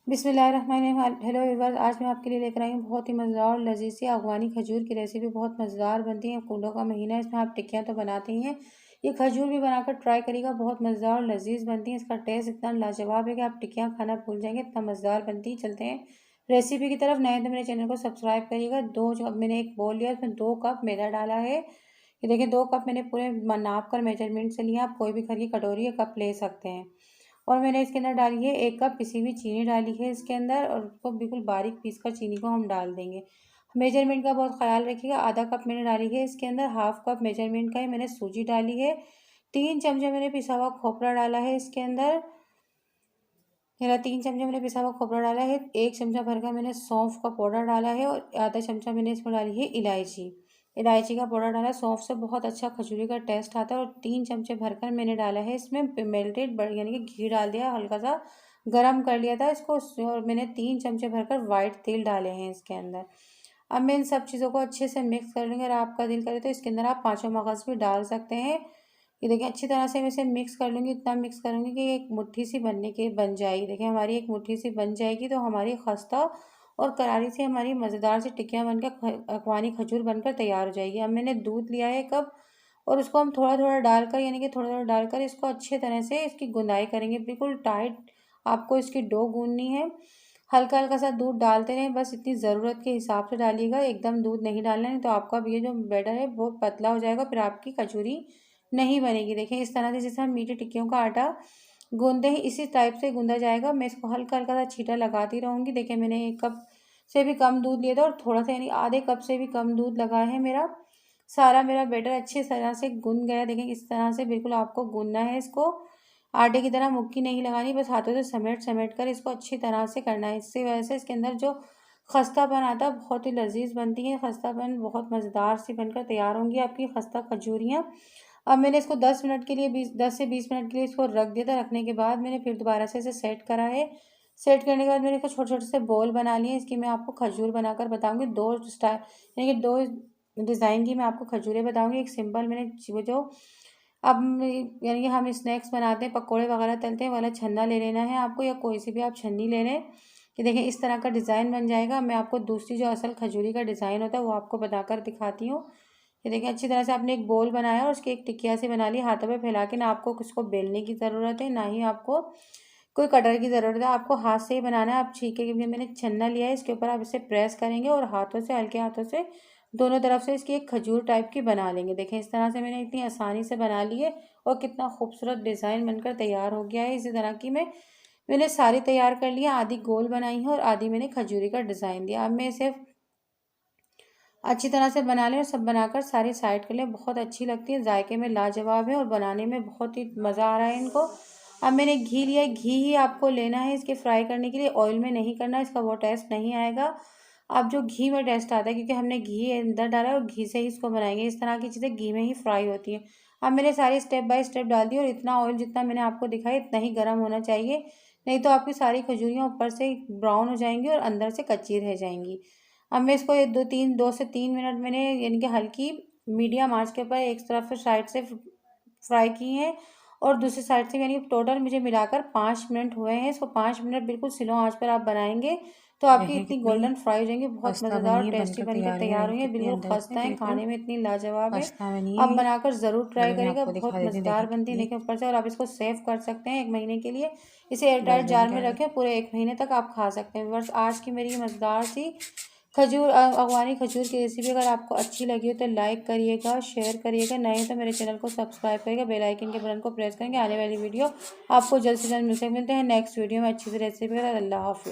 बिस्मिल्लाहिर्रहमानिर्रहीम। Hello viewers, आज मैं आपके लिए लेकर आई हूँ बहुत ही मज़ेदार और लजीज सी अफ़गानी खजूर की रेसिपी। बहुत मज़ेदार बनती है। फूलों का महीना है, इसमें आप टिक्कियाँ तो बनाते ही हैं, ये खजूर भी बनाकर ट्राई करिएगा। बहुत मज़ेदार और लजीज बनती है। इसका टेस्ट इतना लाजवाब है कि आप टिक्कियाँ खाना भूल जाएंगे, इतना मज़ेदार बनती है। चलते हैं रेसिपी की तरफ। नए तो मेरे चैनल को सब्सक्राइब करिएगा। अब मैंने एक बोल लिया, उसमें 2 कप मैदा डाला है। ये देखिए 2 कप मैंने पूरे नाप कर मेजरमेंट से लिया। आप कोई भी घर की कटोरी या कप ले सकते हैं। और मैंने इसके अंदर डाली है 1 कप पिसी हुई चीनी डाली है इसके अंदर, और उसको बिल्कुल बारीक पीस कर चीनी को हम डाल देंगे। मेजरमेंट का बहुत ख्याल रखिएगा। आधा कप मैंने डाली है इसके अंदर, हाफ कप मेजरमेंट का ही मैंने सूजी डाली है। 3 चमचे मैंने पिसा हुआ खोपरा डाला है इसके अंदर। मेरा 3 चमचे मैंने पिसा हुआ खोपरा डाला है। 1 चमचा भर का मैंने सौंफ का पाउडर डाला है, और आधा चमचा मैंने इसमें डाली है इलायची। इलायची का पाउडर डाला। सौंफ से बहुत अच्छा खजूरी का टेस्ट आता है। और 3 चमचे भरकर मैंने डाला है इसमें मेल्टेड यानी कि घी डाल दिया, हल्का सा गरम कर लिया था इसको। और मैंने 3 चमचे भरकर वाइट तेल डाले हैं इसके अंदर। अब मैं इन सब चीज़ों को अच्छे से मिक्स कर लूँगी। अगर आपका दिल करे तो इसके अंदर आप 5 मगज़ भी डाल सकते हैं। ये देखिए अच्छी तरह से मैं इसे मिक्स कर लूँगी। इतना मिक्स करूँगी कि एक मुट्ठी सी बन जाएगी। देखिए हमारी एक मुट्ठी सी बन जाएगी तो हमारी खस्ता और करारी से हमारी मज़ेदार सी टिक्कियाँ बनकर अफ़गानी खजूर बनकर तैयार हो जाएगी। अब मैंने दूध लिया है कप, और उसको हम थोड़ा थोड़ा डालकर यानी कि थोड़ा थोड़ा डालकर इसको अच्छे तरह से इसकी गुंदाई करेंगे। बिल्कुल टाइट आपको इसकी डो गूंदनी है। हल्का हल्का सा दूध डालते रहें, बस इतनी ज़रूरत के हिसाब से डालिएगा। एकदम दूध नहीं डालना है, तो आपका ये जो बैटर है वो पतला हो जाएगा, फिर आपकी कचौरी नहीं बनेगी। देखिए इस तरह से जैसे हम मीठी टिक्कियों का आटा गूंदते हैं, इसी टाइप से गूंदा जाएगा। मैं इसको हल्का हल्का सा छींटा लगाती रहूँगी। देखिए मैंने 1 कप से भी कम दूध लिया था, और थोड़ा सा यानी आधे कप से भी कम दूध लगा है मेरा। सारा मेरा बैटर अच्छी तरह से गूंद गया। देखें इस तरह से बिल्कुल आपको गूंदना है इसको। आटे की तरह मुक्की नहीं लगानी, बस हाथों से समेट समेट कर इसको अच्छी तरह से करना है। इससे वजह से इसके अंदर जो खस्तापन आता है बहुत ही लजीज बनती है। खस्तापन बहुत मज़ेदार सी बनकर तैयार होंगी आपकी खस्ता खजूरियाँ। अब मैंने इसको 10 मिनट के लिए 10 से 20 मिनट के लिए इसको रख दिया था। रखने के बाद मैंने फिर दोबारा से इसे सेट करा है। सेट करने के बाद मैंने इसको छोटे छोटे से बॉल बना लिए। इसकी मैं आपको खजूर बनाकर बताऊंगी। 2 स्टाइल यानी कि 2 डिज़ाइन की मैं आपको खजूरें बताऊंगी। एक सिंपल मैंने वो जो अब यानी कि हम स्नैक्स बनाते हैं, पकोड़े वगैरह तलते हैं वाला छन्ना ले लेना है आपको, या कोई सी भी आप छन्नी ले लें। कि देखें इस तरह का डिज़ाइन बन जाएगा। मैं आपको दूसरी जो असल खजूरी का डिज़ाइन होता है वो आपको बताकर दिखाती हूँ। ये देखिए अच्छी तरह से आपने एक बोल बनाया और उसकी एक टिकिया से बना ली हाथों पे फैला के। ना आपको किसको बेलने की ज़रूरत है, ना ही आपको कोई कटर की ज़रूरत है। आपको हाथ से ही बनाना है। आप छीके के लिए मैंने छन्ना लिया है, इसके ऊपर आप इसे प्रेस करेंगे और हाथों से, हल्के हाथों से दोनों तरफ से इसकी एक खजूर टाइप की बना लेंगे। देखें इस तरह से मैंने इतनी आसानी से बना ली है, और कितना खूबसूरत डिज़ाइन बनकर तैयार हो गया है। इसी तरह की मैंने सारी तैयार कर लिया। आधी गोल बनाई है और आधी मैंने खजूरी का डिज़ाइन दिया। अब मैं इसे अच्छी तरह से बना लें और सब बनाकर सारी साइड कर लें। बहुत अच्छी लगती है, जायके में लाजवाब है और बनाने में बहुत ही मज़ा आ रहा है इनको। अब मैंने घी लिया है। घी ही आपको लेना है इसके फ्राई करने के लिए, ऑयल में नहीं करना, इसका वो टेस्ट नहीं आएगा। अब जो घी में टेस्ट आता है, क्योंकि हमने घी अंदर डाला है और घी से ही इसको बनाएंगे। इस तरह की चीज़ें घी में ही फ्राई होती हैं। अब मैंने सारी स्टेप बाय स्टेप डाल दी, और इतना ऑयल जितना मैंने आपको दिखाया इतना ही गर्म होना चाहिए, नहीं तो आपकी सारी खजूरियाँ ऊपर से ब्राउन हो जाएंगी और अंदर से कच्ची रह जाएंगी। अब मैं इसको 2 से 3 मिनट मैंने यानी कि हल्की मीडियम आंच के ऊपर एक तरफ से साइड से फ्राई की हैं, और दूसरी साइड से यानी टोटल मुझे मिलाकर 5 मिनट हुए हैं। इसको 5 मिनट बिल्कुल स्लो आंच पर आप बनाएंगे तो आपकी देखें इतनी कितनी गोल्डन फ्राई हो जाएंगी। बहुत खस्ता मज़ेदार बनी और है, टेस्टी बनकर बनकर तैयार हुई है। तैयार देखें हुई है। कितनी बिल्कुल अंदर से खस्ता है, बिल्कुल खाने में इतनी लाजवाब है। खस्ता बनी अब है ये। बनाकर ज़रूर ट्राई चलो मैं करेगा। आपको बहुत दिखा देती हूँ, मज़ेदार देखें बनती है। कितनी देखिए ऊपर से, और आप इसको सेव कर सकते हैं 1 महीने के लिए। इसे बस एयरटाइट बन जार के में आ गई। रखें, पूरे 1 महीने तक आप खा सकते हैं। बस आज की मेरी ये मज़ेदार सी अफगानी खजूर की रेसिपी अगर आपको अच्छी लगी हो तो लाइक करिएगा, शेयर करिएगा। नए तो मेरे चैनल को सब्सक्राइब करिएगा, बेल आइकन के बटन को प्रेस करेंगे। आने वाली वीडियो आपको जल्द से जल्द मिलते हैं नेक्स्ट वीडियो में अच्छी सी रेसिपी। अल्लाह हाफिज़।